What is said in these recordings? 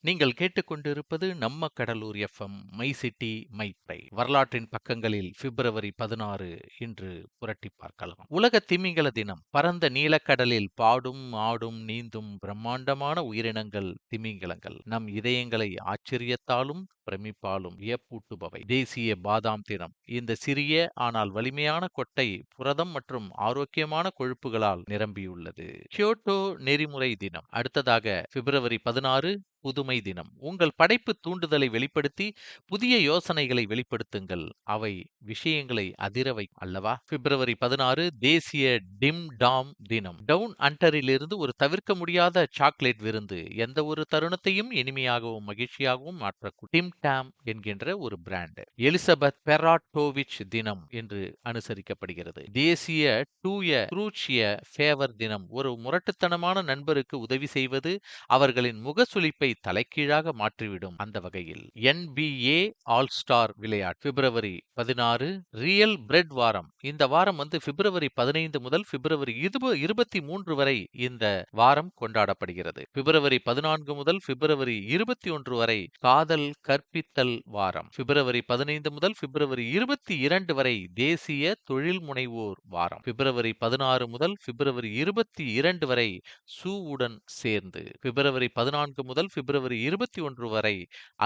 நீங்கள் கேட்டுக்கொண்டிருப்பது நம்ம Cuddalore FM my city my fry. வரலாற்றின் பக்கங்களில் பிப்ரவரி 16 இன்று புரட்டி பார்க்கலாம். உலக திமிங்கல தினம். பரந்த நீலக்கடலில் பாடும் ஆடும் நீந்தும் பிரம்மாண்டமான உயிரினங்கள் திமிங்கலங்கள். நம் இதயங்களை ஆச்சரியத்தாலும் பிரமிப்பாலும் வியப்பூட்டுபவை. தேசிய பாதாம் தினம். இந்த சிறிய ஆனால் வலிமையான கொட்டை புரதம் மற்றும் ஆரோக்கியமான கொழுப்புகளால் நிரம்பியுள்ளது. கியோட்டோ நெறிமுறை தினம். அடுத்ததாக பிப்ரவரி 16 புதுமை தினம். உங்கள் படைப்பு தூண்டுதலை வெளிப்படுத்தி புதிய யோசனைகளை வெளிப்படுத்துங்கள். அவை விஷயங்களை அதிரவை அல்லவா? பிப்ரவரி 16 தேசிய டிம் டாம் தினம். டவுன் அண்டரிலிருந்து ஒரு தவிர்க்க முடியாத சாக்லேட் விருந்து. எந்த ஒரு தருணத்தையும் இனிமையாகவும் மகிழ்ச்சியாகவும் மாற்றக்கூடும். டிம் டாம் என்கின்ற ஒரு பிராண்ட். எலிசபெத் பெராட்டோவிச் தினம் என்று அனுசரிக்கப்படுகிறது. தேசிய டூய க்ரூச்சிய ஃபேவர் தினம். ஒரு முரட்டுத்தனமான நண்பருக்கு உதவி செய்வது அவர்களின் முகசுளிப்பை தலைகீழாக மாற்றிவிடும். அந்த வகையில் NBA ஆல் ஸ்டார் விளையாட்டு பிப்ரவரி 16 ரியல் பிரெட் வாரம். இந்த வாரம் பிப்ரவரி 15 முதல் பிப்ரவரி 23 வரை இந்த வாரம் கொண்டாடப்படுகிறது. பிப்ரவரி 14 முதல் பிப்ரவரி 21 வரை காதல் கற்பித்தல் வாரம். பிப்ரவரி 15 முதல் பிப்ரவரி 22 வரை தேசிய தொழில் முனைவோர் வாரம். பிப்ரவரி 16 முதல் பிப்ரவரி 22 வரை சூவுடன் சேர்ந்து. பிப்ரவரி 14 முதல் பிப்ரவரி 21 வரை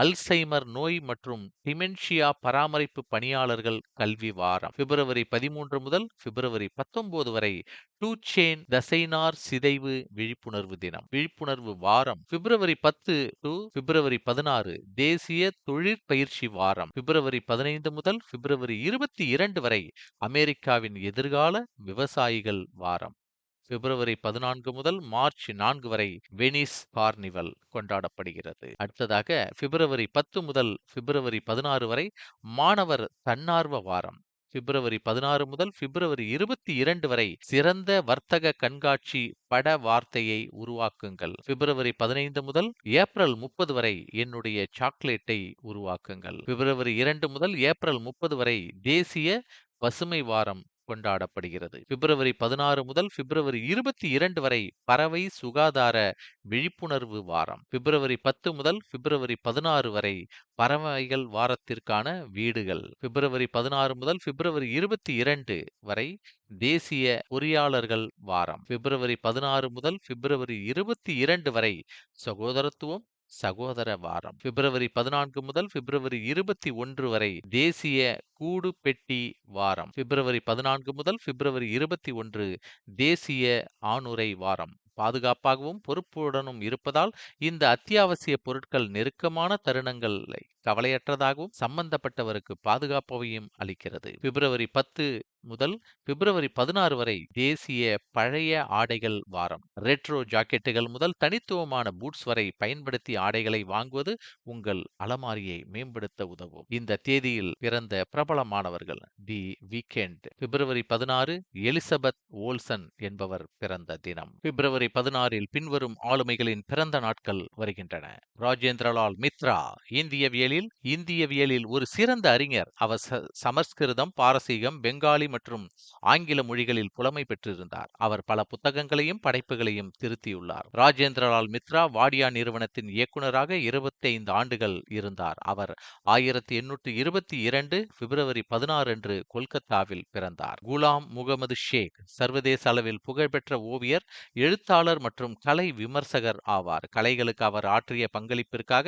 அல்சைமர் நோய் மற்றும் டிமென்ஷியா பராமரிப்பு பணியாளர்கள் கல்வி வாரம். பிப்ரவரி 13 முதல் பிப்ரவரி 19 வரை டூ செயின் தசைநார் சிதைவு விழிப்புணர்வு தினம். விழிப்புணர்வு வாரம். பிப்ரவரி 10 டு பிப்ரவரி 16 தேசிய தொழிற்பயிற்சி வாரம். பிப்ரவரி 15 முதல் பிப்ரவரி 22 வரை அமெரிக்காவின் எதிர்கால விவசாயிகள் வாரம். பிப்ரவரி 14 முதல் மார்ச் 4 வரை வெனிஸ் கார்னிவல் கொண்டாடப்படுகிறது. அடுத்ததாக பிப்ரவரி 10 முதல் பிப்ரவரி 16 வரை மாணவர் தன்னார்வ வாரம். பிப்ரவரி 16 முதல் பிப்ரவரி 22 வரை சிறந்த வர்த்தக கண்காட்சி பட வார்த்தையை உருவாக்குங்கள். பிப்ரவரி 15 முதல் ஏப்ரல் 30 வரை என்னுடைய சாக்லேட்டை உருவாக்குங்கள். பிப்ரவரி 2 முதல் ஏப்ரல் 30 வரை தேசிய பசுமை வாரம் கொண்டாடப்படுகிறது. பிப்ரவரி 16 முதல் பிப்ரவரி 22 வரை பறவை சுகாதார விழிப்புணர்வு வாரம். பிப்ரவரி 10 முதல் பிப்ரவரி 16 வரை பறவைகள் வாரத்திற்கான வீடுகள். பிப்ரவரி 16 முதல் பிப்ரவரி 22 வரை தேசிய பொறியாளர்கள் வாரம். பிப்ரவரி 16 முதல் பிப்ரவரி 22 வரை சகோதரத்துவம் சகோதர வாரம். பிப்ரவரி 14 முதல் பிப்ரவரி 21 வரை தேசிய கூடு பெட்டி வாரம். பிப்ரவரி 14 முதல் பிப்ரவரி 21 தேசிய ஆணுறை வாரம். பாதுகாப்பாகவும் பொறுப்புடனும் இருப்பதால் இந்த அத்தியாவசிய பொருட்கள் நெருக்கமான தருணங்களை கவலையற்றதாகவும் சம்பந்தப்பட்டவருக்கு பாதுகாப்பையும் அளிக்கிறது. பிப்ரவரி 10 முதல் பிப்ரவரி 16 வரை தேசிய பழைய ஆடைகள் வாரம். ரெட்ரோ ஜாக்கெட்டுகள் முதல் தனித்துவமான பூட்ஸ் வரை பயன்படுத்தி ஆடைகளை வாங்குவது உங்கள் அலமாரியை மேம்படுத்த உதவும். இந்த தேதியில் பிறந்த பிரபலமானவர்கள். The Weeknd. பிப்ரவரி 16 எலிசபெத் ஓல்சன் என்பவர் பிறந்த தினம். பிப்ரவரி 16 பின்வரும் ஆளுமைகளின் பிறந்த நாட்கள் வருகின்றன. ராஜேந்திரலால் மித்ரா. இந்தியவியலில் ஒரு சிறந்த அறிஞர். அவர் சமஸ்கிருதம், பாரசீகம், பெங்காலி மற்றும் ஆங்கில மொழிகளில் புலமை பெற்றிருந்தார். அவர் பல புத்தகங்களையும் படைப்புகளையும் திருத்தியுள்ளார். ராஜேந்திரலால் மித்ரா வாடியா நிறுவனத்தின் இயக்குநராக 25 ஆண்டுகள் இருந்தார். அவர் 1822 பிப்ரவரி 16 அன்று கொல்கத்தாவில் பிறந்தார். குலாம் முகமது ஷேக் சர்வதேச அளவில் புகழ்பெற்ற ஓவியர், எழுத்தாளர் மற்றும் கலை விமர்சகர் ஆவார். கலைகளுக்கு அவர் ஆற்றிய பங்களிப்பிற்காக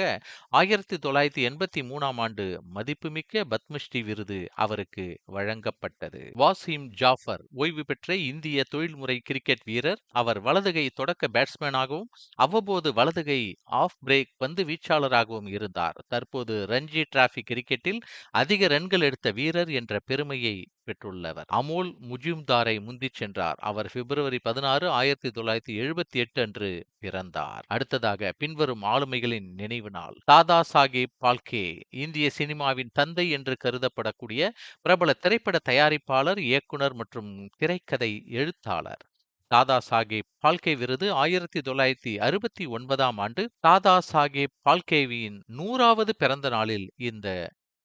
1983ஆம் ஆண்டு மதிப்புமிக்க பத்மஸ்ரீ விருது அவருக்கு வழங்கப்பட்டது. வாசிம் ஜாஃபர் ஓய்வு பெற்ற இந்திய தொழில்முறை கிரிக்கெட் வீரர். அவர் வலதுகை தொடக்க பேட்ஸ்மேனாகவும் அவ்வப்போது வலதுகை ஆஃப் பிரேக் பந்து வீச்சாளராகவும் இருந்தார். தற்போது ரஞ்சி டிராபி கிரிக்கெட்டில் அதிக ரன்கள் எடுத்த வீரர் என்ற பெருமையை பெற்றுள்ளவர். அமோல் முஜும்தாரை முந்திச் சென்றார். அவர் பிப்ரவரி 16 1978 அன்று பிறந்தார். அடுத்ததாக பின்வரும் ஆளுமைகளின் நினைவு நாள். தாதா சாஹேப் பால்கே இந்திய சினிமாவின் தந்தை என்று கருதப்படக்கூடிய பிரபல திரைப்பட தயாரிப்பாளர், இயக்குனர் மற்றும் திரைக்கதை எழுத்தாளர். தாதா சாஹேப் பால்கே விருது 1969ஆம் ஆண்டு தாதா சாஹேப் பால்கேவின் 100வது பிறந்த நாளில் இந்த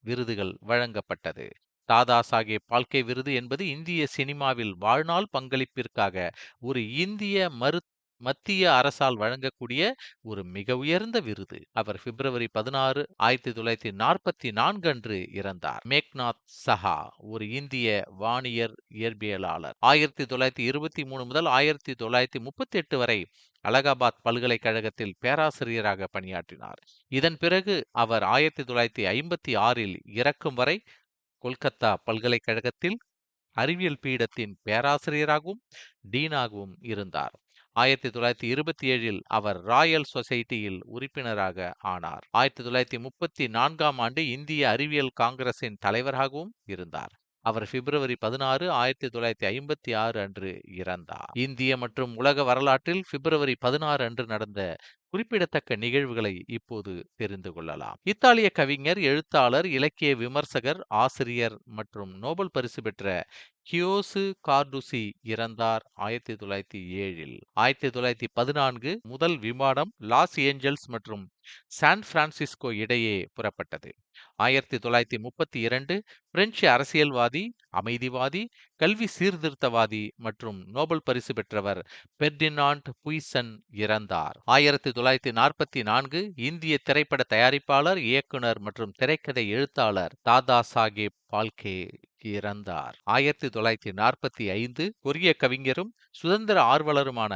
விருதுகள் வழங்கப்பட்டது. தாதா சாஹேப் பால்கே விருது என்பது இந்திய சினிமாவில் வாழ்நாள் பங்களிப்பிற்காக ஒரு இந்திய மத்திய அரசால் வழங்கக்கூடிய ஒரு மிக உயர்ந்த விருது. அவர் பிப்ரவரி 16, 1944 அன்று இறந்தார். மேக்நாத் சஹா ஒரு இந்திய வானியற் இயற்பியலாளர். 1923 முதல் 1938 வரை அலகாபாத் பல்கலைக்கழகத்தில் பேராசிரியராக பணியாற்றினார். இதன் பிறகு அவர் 1956இல் இறக்கும் வரை கொல்கத்தா பல்கலைக்கழகத்தில் அறிவியல் பீடத்தின் பேராசிரியராகவும் டீனாகவும் இருந்தார். 1927இல் அவர் ராயல் சொசைட்டியில் உறுப்பினராக ஆனார். 1934ஆம் ஆண்டு இந்திய அறிவியல் காங்கிரசின் தலைவராகவும் இருந்தார். அவர் பிப்ரவரி 16, 1956 அன்று இறந்தார். இந்திய மற்றும் உலக வரலாற்றில் பிப்ரவரி 16 அன்று நடந்த குறிப்பிடத்தக்க நிகழ்வுகளை இப்போது தெரிந்து கொள்ளலாம். இத்தாலிய கவிஞர், எழுத்தாளர், இலக்கிய விமர்சகர், ஆசிரியர் மற்றும் நோபல் பரிசு பெற்ற கியோசு கார்டுசி இறந்தார் 1907இல். 1914 முதல் விமானம் லாஸ் ஏஞ்சல்ஸ் மற்றும் சான் பிரான்சிஸ்கோ இடையே புறப்பட்டது. 1932 பிரெஞ்சு அரசியல்வாதி, அமைதிவாதி, கல்வி சீர்திருத்தவாதி மற்றும் நோபல் பரிசு பெற்றவர் பெர்டினாண்ட் புய்சன் இறந்தார். 1944 இந்திய திரைப்பட தயாரிப்பாளர், இயக்குனர் மற்றும் திரைக்கதை எழுத்தாளர் தாதா சாஹேப் பால்கே இறந்தார். 1945 கொரிய கவிஞரும் சுதந்திர ஆர்வலருமான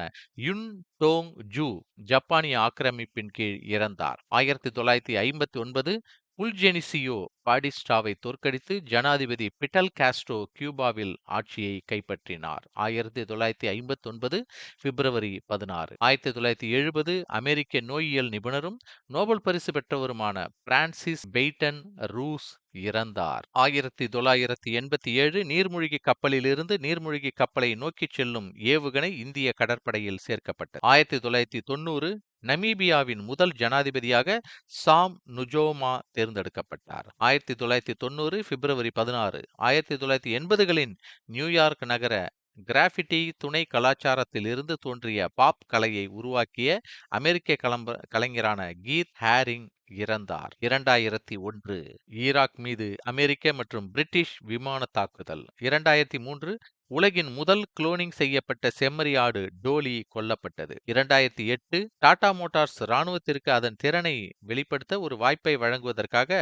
யுன் டோங் ஜூ ஜப்பானிய ஆக்கிரமிப்பின் கீழ் இறந்தார். 1959 புல்ஜெனிசியோ பாடிஸ்டாவை தோற்கடித்து ஜனாதிபதி பிடல் காஸ்ட்ரோ கியூபாவில் ஆட்சியை கைப்பற்றினார். 1959 பிப்ரவரி 16. 1970 அமெரிக்க நோயியல் நிபுணரும் நோபல் பரிசு பெற்றவருமான பிரான்சிஸ் பெய்டன் ரூஸ் இறந்தார். 1987 நீர்மூழ்கி கப்பலிலிருந்து நீர்மூழ்கி கப்பலை நோக்கிச் செல்லும் ஏவுகணை இந்திய கடற்படையில் சேர்க்கப்பட்டது. 1990 நமீபியாவின் முதல் ஜனாதிபதியாக சாம் நுஜோமா தேர்ந்தெடுக்கப்பட்டார். 1990 பிப்ரவரி 16. 1980களின் நியூயார்க் நகர கிராஃபிட்டி துணை கலாச்சாரத்தில் இருந்து தோன்றிய பாப் கலையை உருவாக்கிய அமெரிக்க கலைஞரான கீத் ஹேரிங் இறந்தார். 2001 ஈராக் மீது அமெரிக்க மற்றும் பிரிட்டிஷ் விமான தாக்குதல். 2003 உலகின் முதல் குளோனிங் செய்யப்பட்ட செம்மறி ஆடு டோலி கொல்லப்பட்டது. 2008 டாடா மோட்டார்ஸ் ராணுவத்திற்கு அதன் திறனை வெளிப்படுத்த ஒரு வாய்ப்பை வழங்குவதற்காக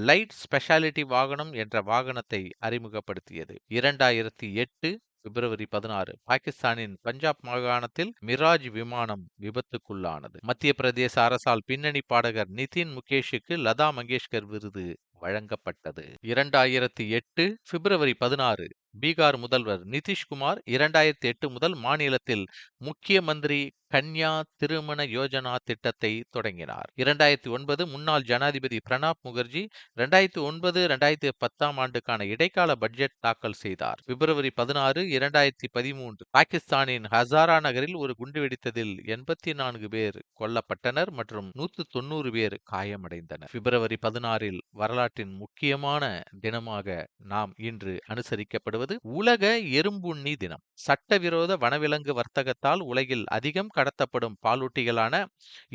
லைட் ஸ்பெஷாலிட்டி வாகனம் என்ற வாகனத்தை அறிமுகப்படுத்தியது. 2008 பிப்ரவரி 16 பாகிஸ்தானின் பஞ்சாப் மாகாணத்தில் மிராஜ் விமானம் விபத்துக்குள்ளானது. மத்திய பிரதேச அரசால் பின்னணி பாடகர் நிதின் முகேஷுக்கு லதா மங்கேஷ்கர் விருது வழங்கப்பட்டது. 2008 பிப்ரவரி 16 பீகார் முதல்வர் நிதிஷ்குமார் 2008 முதல் மாநிலத்தில் முக்கிய மந்திரி கன்யா திருமண யோஜனா திட்டத்தை தொடங்கினார். 2009 முன்னாள் ஜனாதிபதி பிரணாப் முகர்ஜி 2009-2010 ஆண்டுக்கான இடைக்கால பட்ஜெட் தாக்கல் செய்தார். பிப்ரவரி 16, 2013 பாகிஸ்தானின் ஹசாரா நகரில் ஒரு குண்டுவெடித்ததில் 84 பேர் கொல்லப்பட்டனர் மற்றும் 190 பேர் காயமடைந்தனர். பிப்ரவரி 16இல் வரலாற்றின் முக்கியமான தினமாக நாம் இன்று அனுசரிக்கப்படுவது உலக எறும்புண்ணி தினம். சட்டவிரோத வனவிலங்கு வர்த்தகத்தால் உலகில் அதிகம் கடத்தப்படும் பாலூட்டிகளான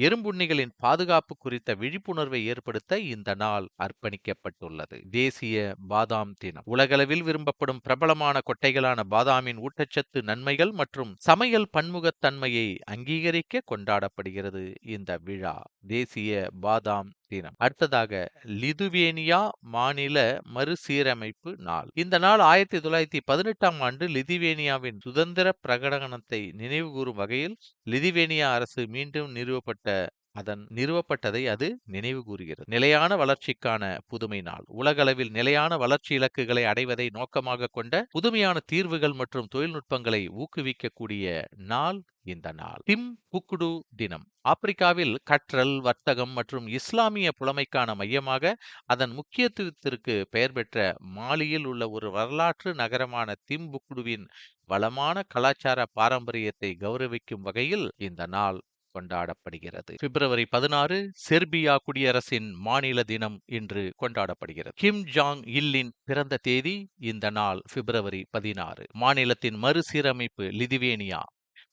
எறும்புண்ணிகளின் பாதுகாப்பு குறித்த விழிப்புணர்வை ஏற்படுத்த இந்த நாள் அர்ப்பணிக்கப்பட்டுள்ளது. தேசிய பாதாம் தினம். உலகளவில் விரும்பப்படும் பிரபலமான கொட்டைகளான பாதாமின் ஊட்டச்சத்து நன்மைகள் மற்றும் சமையல் பன்முகத்தன்மையை அங்கீகரிக்க கொண்டாடப்படுகிறது இந்த விழா. தேசிய பாதாம் தினம். அடுத்ததாக லிதுவேனியா மாநில மறுசீரமைப்பு நாள். இந்த நாள் 1918ஆம் ஆண்டு லிதுவேனியாவின் சுதந்திர பிரகடனத்தை நினைவுகூரும் வகையில் லிதுவேனியா அரசு மீண்டும் நிறுவப்பட்டதை அது நினைவு கூறுகிறது. நிலையான வளர்ச்சிக்கான புதுமை நாள். உலகளவில் நிலையான வளர்ச்சி இலக்குகளை அடைவதை நோக்கமாக கொண்ட புதுமையான தீர்வுகள் மற்றும் தொழில்நுட்பங்களை ஊக்குவிக்கக்கூடிய நாள் இந்த நாள். டிம்புக்டு தினம். ஆப்பிரிக்காவில் கற்றல், வர்த்தகம் மற்றும் இஸ்லாமிய புலமைக்கான மையமாக அதன் முக்கியத்துவத்திற்கு பெயர் பெற்ற மாலியில் உள்ள ஒரு வரலாற்று நகரமான டிம்புக்டுவின் வளமான கலாச்சார பாரம்பரியத்தை கௌரவிக்கும் வகையில் இந்த நாள் கொண்டாடப்படுகிறது. பிப்ரவரி 16 செர்பியா குடியரசின் மாநில தினம் இன்று கொண்டாடப்படுகிறது. கிம் ஜாங் இல்லின் பிறந்த தேதி இந்த நாள் பிப்ரவரி 16. மாநிலத்தின் மறுசீரமைப்பு லிதுவேனியா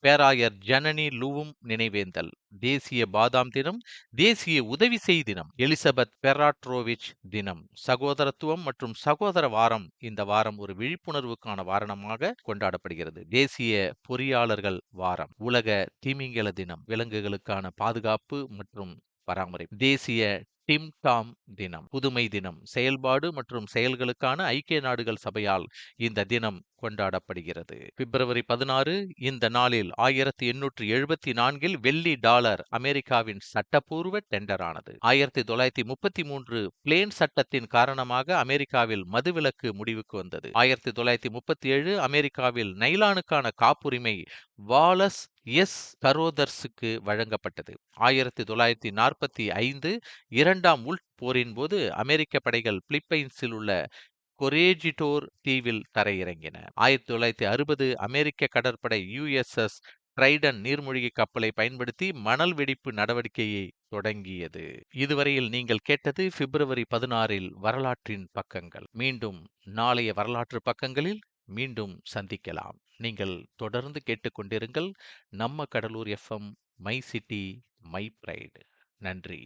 பேராயர் ஜனனி லூவும் நினைவேந்தல். தேசிய பாதாம் தினம், தேசிய உதவி செய் தினம், எலிசபெத் பெர்ராட்ரோவிச் தினம், சகோதரத்துவம் மற்றும் சகோதர வாரம். இந்த வாரம் ஒரு விழிப்புணர்வுக்கான வாரணமாக கொண்டாடப்படுகிறது. தேசிய பொறியாளர்கள் வாரம், உலக திமிங்கல தினம், விலங்குகளுக்கான பாதுகாப்பு மற்றும் பராமரிப்பு. தேசிய டிம் டாம் தினம், புதுமை தினம், செயல்பாடு மற்றும் செயல்களுக்கான ஐக்கிய நாடுகள் சபையால் இந்த தினம் கொண்டாடப்படுகிறது. பிப்ரவரி 16 இந்த நாளில் 1874 வெள்ளி டாலர் அமெரிக்காவின் சட்டப்பூர்வ டெண்டரானது. 1933 பிளேன் சட்டத்தின் காரணமாக அமெரிக்காவில் மதுவிலக்கு முடிவுக்கு வந்தது. 1937 அமெரிக்காவில் நைலானுக்கான காப்புரிமை வாலஸ் எஸ் கரோதர்ஸுக்கு வழங்கப்பட்டது. 1945 இரண்டாம் உல்ட் போரின் போது அமெரிக்க படைகள் பிலிப்பைன்ஸில் உள்ள கொரேஜிடோர் தீவில் தரையிறங்கின. 1960 அமெரிக்க கடற்படை USS ட்ரைடன் நீர்மூழ்கி கப்பலை பயன்படுத்தி மணல் வெடிப்பு நடவடிக்கையை தொடங்கியது. இதுவரையில் நீங்கள் கேட்டது பிப்ரவரி 16 வரலாற்றின் பக்கங்கள். மீண்டும் நாளைய வரலாற்று பக்கங்களில் மீண்டும் சந்திக்கலாம். நீங்கள் தொடர்ந்து கேட்டுக்கொண்டிருங்கள் நம்ம Cuddalore FM my city my bride. நன்றி.